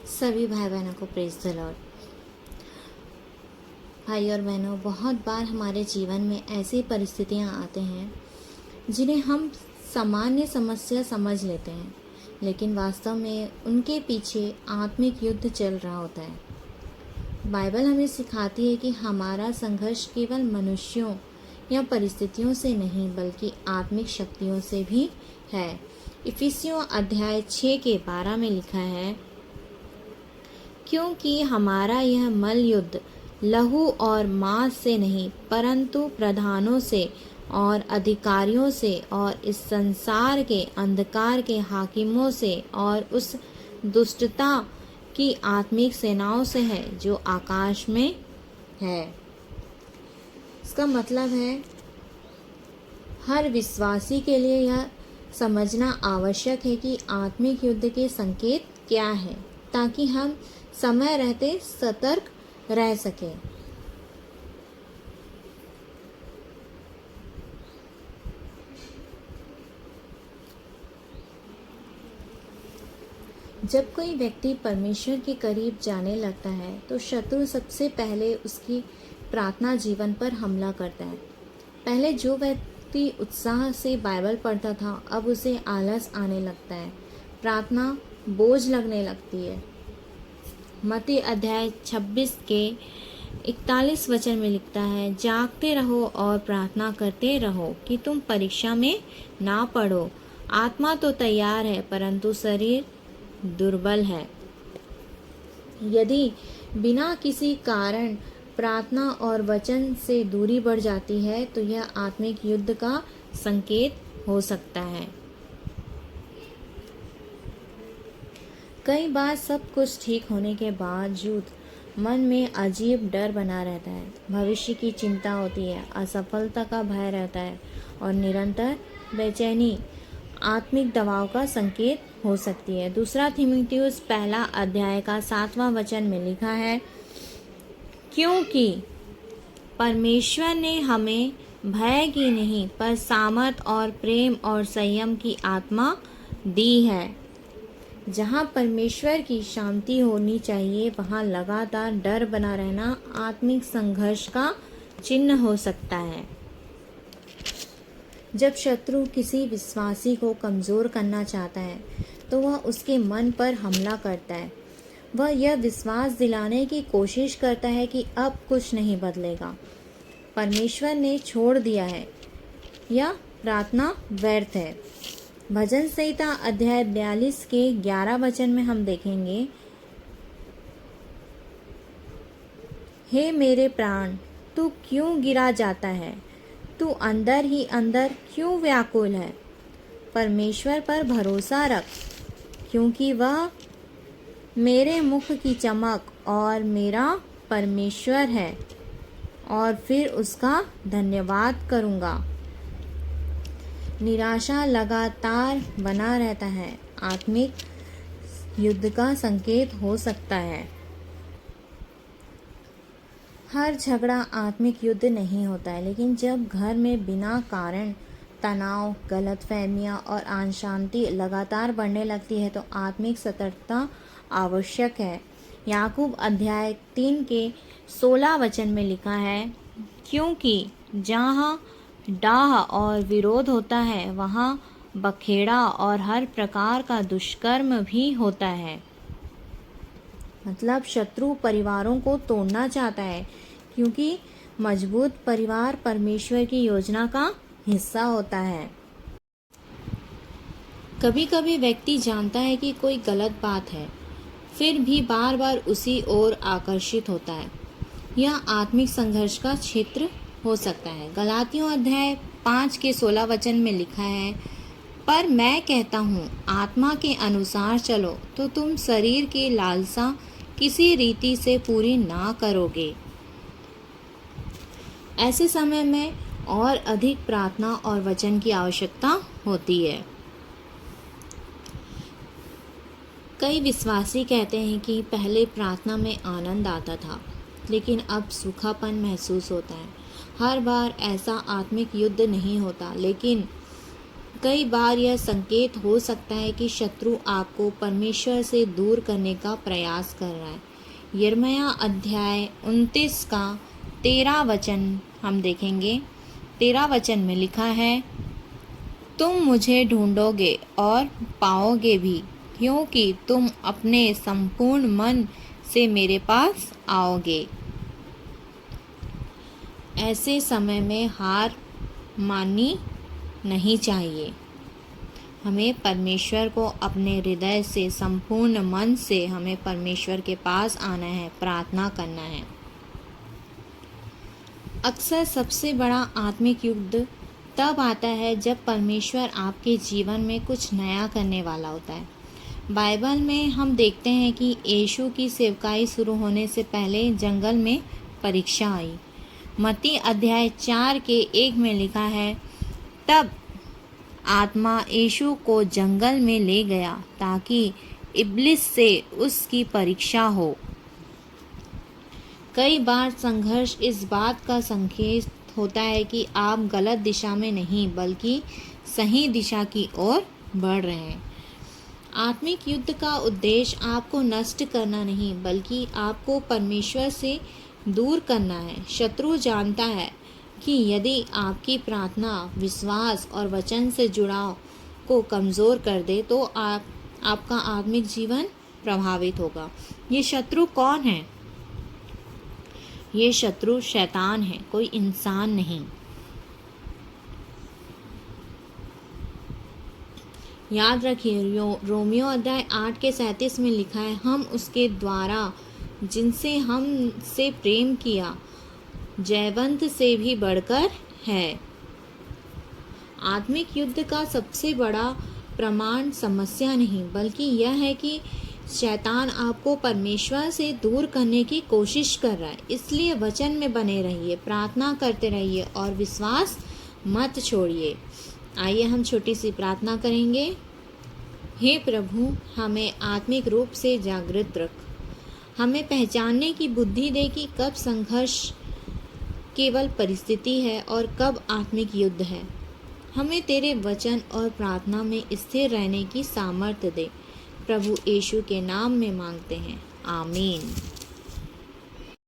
सभी भाई बहनों को प्रेज द लॉर्ड। भाई और बहनों, बहुत बार हमारे जीवन में ऐसी परिस्थितियां आते हैं जिन्हें हम सामान्य समस्या समझ लेते हैं, लेकिन वास्तव में उनके पीछे आत्मिक युद्ध चल रहा होता है। बाइबल हमें सिखाती है कि हमारा संघर्ष केवल मनुष्यों या परिस्थितियों से नहीं बल्कि आत्मिक शक्तियों से भी है। इफिसियों अध्याय 6 के 12 में लिखा है, क्योंकि हमारा यह मल युद्ध लहू और मांस से नहीं परंतु प्रधानों से और अधिकारियों से और इस संसार के अंधकार के हाकिमों से और उस दुष्टता की आत्मिक सेनाओं से है जो आकाश में है। इसका मतलब है हर विश्वासी के लिए यह समझना आवश्यक है कि आत्मिक युद्ध के संकेत क्या है, ताकि हम समय रहते सतर्क रह सकें। जब कोई व्यक्ति परमेश्वर के करीब जाने लगता है तो शत्रु सबसे पहले उसकी प्रार्थना जीवन पर हमला करता है। पहले जो व्यक्ति उत्साह से बाइबल पढ़ता था, अब उसे आलस आने लगता है, प्रार्थना बोझ लगने लगती है। मत्ती अध्याय 26 के 41 वचन में लिखता है, जागते रहो और प्रार्थना करते रहो कि तुम परीक्षा में ना पड़ो। आत्मा तो तैयार है परंतु शरीर दुर्बल है। यदि बिना किसी कारण प्रार्थना और वचन से दूरी बढ़ जाती है तो यह आत्मिक युद्ध का संकेत हो सकता है। कई बार सब कुछ ठीक होने के बावजूद मन में अजीब डर बना रहता है, भविष्य की चिंता होती है, असफलता का भय रहता है और निरंतर बेचैनी आत्मिक दबाव का संकेत हो सकती है। दूसरा तीमुथियुस पहला अध्याय का 7वां वचन में लिखा है, क्योंकि परमेश्वर ने हमें भय की नहीं पर सामर्थ और प्रेम और संयम की आत्मा दी है। जहाँ परमेश्वर की शांति होनी चाहिए वहाँ लगातार डर बना रहना आत्मिक संघर्ष का चिन्ह हो सकता है। जब शत्रु किसी विश्वासी को कमज़ोर करना चाहता है तो वह उसके मन पर हमला करता है। वह यह विश्वास दिलाने की कोशिश करता है कि अब कुछ नहीं बदलेगा, परमेश्वर ने छोड़ दिया है या प्रार्थना व्यर्थ है। भजन संहिता अध्याय 42 के 11 वचन में हम देखेंगे, हे मेरे प्राण, तू क्यों गिरा जाता है, तू अंदर ही अंदर क्यों व्याकुल है। परमेश्वर पर भरोसा रख, क्योंकि वह मेरे मुख की चमक और मेरा परमेश्वर है और फिर उसका धन्यवाद करूँगा। निराशा लगातार बना रहता है, आत्मिक युद्ध का संकेत हो सकता है। हर झगड़ा आत्मिक युद्ध नहीं होता है, लेकिन जब घर में बिना कारण तनाव, गलतफहमियां और अशांति लगातार बढ़ने लगती है तो आत्मिक सतर्कता आवश्यक है। याकूब अध्याय 3 के 16 वचन में लिखा है, क्योंकि जहाँ डाह और विरोध होता है वहाँ बखेड़ा और हर प्रकार का दुष्कर्म भी होता है। मतलब शत्रु परिवारों को तोड़ना चाहता है, क्योंकि मजबूत परिवार परमेश्वर की योजना का हिस्सा होता है। कभी कभी व्यक्ति जानता है कि कोई गलत बात है, फिर भी बार बार उसी ओर आकर्षित होता है। यह आत्मिक संघर्ष का क्षेत्र हो सकता है। गलातियों अध्याय 5 के 16 वचन में लिखा है, पर मैं कहता हूँ आत्मा के अनुसार चलो तो तुम शरीर की लालसा किसी रीति से पूरी ना करोगे। ऐसे समय में और अधिक प्रार्थना और वचन की आवश्यकता होती है। कई विश्वासी कहते हैं कि पहले प्रार्थना में आनंद आता था, लेकिन अब सूखापन महसूस होता है। हर बार ऐसा आत्मिक युद्ध नहीं होता, लेकिन कई बार यह संकेत हो सकता है कि शत्रु आपको परमेश्वर से दूर करने का प्रयास कर रहा है। यिर्मयाह अध्याय 29 का 13 वचन हम देखेंगे। 13 वचन में लिखा है, तुम मुझे ढूंढोगे और पाओगे भी, क्योंकि तुम अपने संपूर्ण मन से मेरे पास आओगे। ऐसे समय में हार माननी नहीं चाहिए। हमें परमेश्वर को अपने हृदय से, संपूर्ण मन से हमें परमेश्वर के पास आना है, प्रार्थना करना है। अक्सर सबसे बड़ा आत्मिक युद्ध तब आता है जब परमेश्वर आपके जीवन में कुछ नया करने वाला होता है। बाइबल में हम देखते हैं कि यीशु की सेवकाई शुरू होने से पहले जंगल में परीक्षा आई। मत्ती अध्याय 4 के 1 में लिखा है, तब आत्मा यीशु को जंगल में ले गया ताकि इब्लिस से उसकी परीक्षा हो। कई बार संघर्ष इस बात का संकेत होता है कि आप गलत दिशा में नहीं बल्कि सही दिशा की ओर बढ़ रहे हैं। आत्मिक युद्ध का उद्देश्य आपको नष्ट करना नहीं बल्कि आपको परमेश्वर से दूर करना है। शत्रु जानता है कि यदि आपकी प्रार्थना, विश्वास और वचन से जुड़ाव को कमज़ोर कर दे तो आपका आत्मिक जीवन प्रभावित होगा। ये शत्रु कौन है? ये शत्रु शैतान है, कोई इंसान नहीं। याद रखिए, रोमियो अध्याय 8 के 37 में लिखा है, हम उसके द्वारा जिनसे हमसे प्रेम किया जयवंत से भी बढ़कर है। आत्मिक युद्ध का सबसे बड़ा प्रमाण समस्या नहीं बल्कि यह है कि शैतान आपको परमेश्वर से दूर करने की कोशिश कर रहा है। इसलिए वचन में बने रहिए, प्रार्थना करते रहिए और विश्वास मत छोड़िए। आइए हम छोटी सी प्रार्थना करेंगे। हे प्रभु, हमें आत्मिक रूप से जागृत रख। हमें पहचानने की बुद्धि दे कि कब संघर्ष केवल परिस्थिति है और कब आत्मिक युद्ध है। हमें तेरे वचन और प्रार्थना में स्थिर रहने की सामर्थ्य दे। प्रभु यीशु के नाम में मांगते हैं, आमीन।